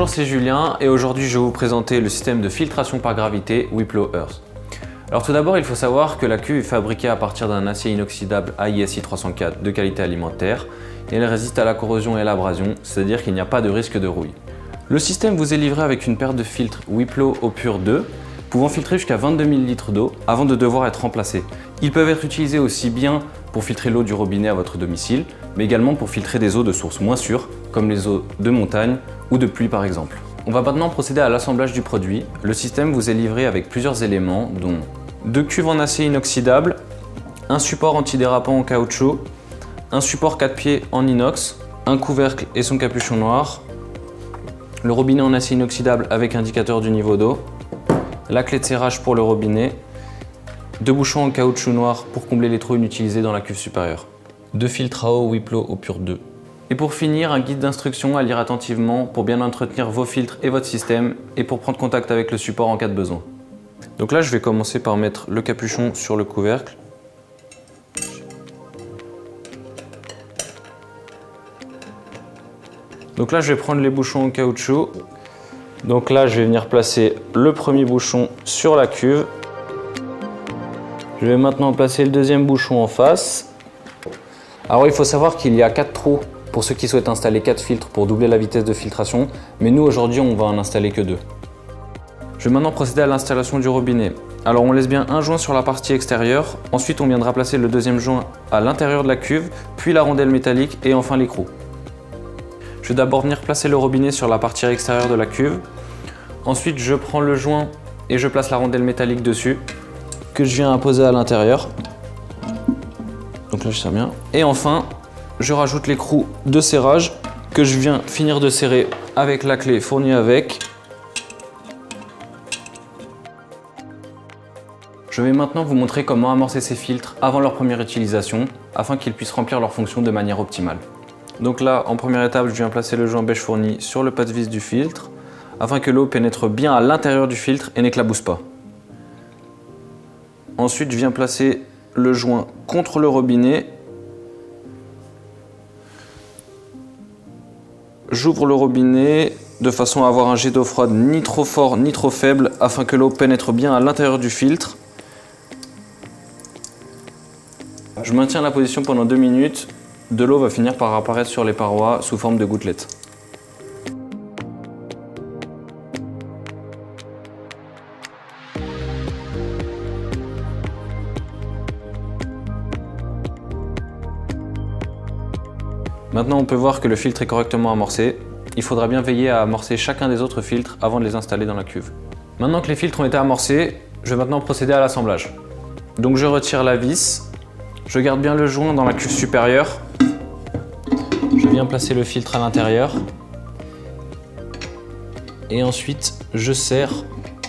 Bonjour, c'est Julien et aujourd'hui je vais vous présenter le système de filtration par gravité Wiplo Earth. Alors tout d'abord, il faut savoir que la cuve est fabriquée à partir d'un acier inoxydable AISI 304 de qualité alimentaire et elle résiste à la corrosion et à l'abrasion, c'est-à-dire qu'il n'y a pas de risque de rouille. Le système vous est livré avec une paire de filtres Wiplo Eau-Pure 2 pouvant filtrer jusqu'à 22 ml d'eau avant de devoir être remplacés. Ils peuvent être utilisés aussi bien pour filtrer l'eau du robinet à votre domicile, mais également pour filtrer des eaux de sources moins sûres, comme les eaux de montagne ou de pluie par exemple. On va maintenant procéder à l'assemblage du produit. Le système vous est livré avec plusieurs éléments, dont 2 cuves en acier inoxydable, un support antidérapant en caoutchouc, un support 4 pieds en inox, un couvercle et son capuchon noir, le robinet en acier inoxydable avec indicateur du niveau d'eau, la clé de serrage pour le robinet, 2 bouchons en caoutchouc noir pour combler les trous inutilisés dans la cuve supérieure, 2 filtres à eau Wiplo Eau-Pure 2. Et pour finir, un guide d'instruction à lire attentivement pour bien entretenir vos filtres et votre système et pour prendre contact avec le support en cas de besoin. Donc là, je vais commencer par mettre le capuchon sur le couvercle. Donc là, je vais prendre les bouchons en caoutchouc. Donc là, je vais venir placer le premier bouchon sur la cuve. Je vais maintenant placer le deuxième bouchon en face. Alors il faut savoir qu'il y a 4 trous pour ceux qui souhaitent installer 4 filtres pour doubler la vitesse de filtration, mais nous aujourd'hui on va en installer que 2. Je vais maintenant procéder à l'installation du robinet. Alors on laisse bien un joint sur la partie extérieure, ensuite on viendra placer le deuxième joint à l'intérieur de la cuve, puis la rondelle métallique et enfin l'écrou. Je vais d'abord venir placer le robinet sur la partie extérieure de la cuve. Ensuite je prends le joint et je place la rondelle métallique dessus, que je viens apposer à l'intérieur. Donc là je serre bien. Et enfin, je rajoute l'écrou de serrage que je viens finir de serrer avec la clé fournie avec. Je vais maintenant vous montrer comment amorcer ces filtres avant leur première utilisation afin qu'ils puissent remplir leur fonction de manière optimale. Donc là, en première étape, je viens placer le joint beige fourni sur le pas de vis du filtre afin que l'eau pénètre bien à l'intérieur du filtre et n'éclabousse pas. Ensuite, je viens placer le joint contre le robinet. J'ouvre le robinet de façon à avoir un jet d'eau froide ni trop fort ni trop faible afin que l'eau pénètre bien à l'intérieur du filtre. Je maintiens la position pendant 2 minutes. De l'eau va finir par apparaître sur les parois sous forme de gouttelettes. Maintenant, on peut voir que le filtre est correctement amorcé. Il faudra bien veiller à amorcer chacun des autres filtres avant de les installer dans la cuve. Maintenant que les filtres ont été amorcés, je vais maintenant procéder à l'assemblage. Donc je retire la vis, je garde bien le joint dans la cuve supérieure. Je viens placer le filtre à l'intérieur. Et ensuite, je serre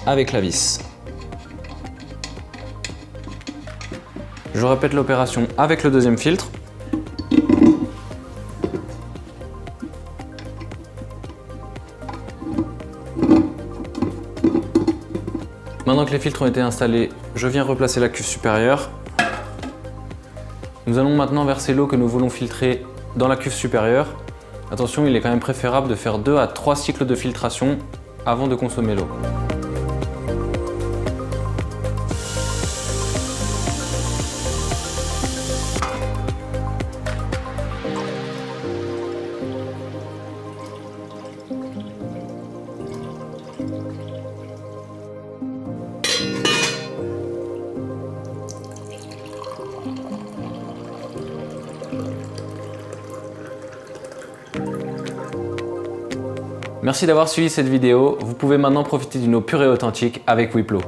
avec la vis. Je répète l'opération avec le deuxième filtre. Maintenant que les filtres ont été installés, je viens replacer la cuve supérieure. Nous allons maintenant verser l'eau que nous voulons filtrer dans la cuve supérieure. Attention, il est quand même préférable de faire 2 à 3 cycles de filtration avant de consommer l'eau. Merci d'avoir suivi cette vidéo. Vous pouvez maintenant profiter d'une eau pure et authentique avec Wiplo.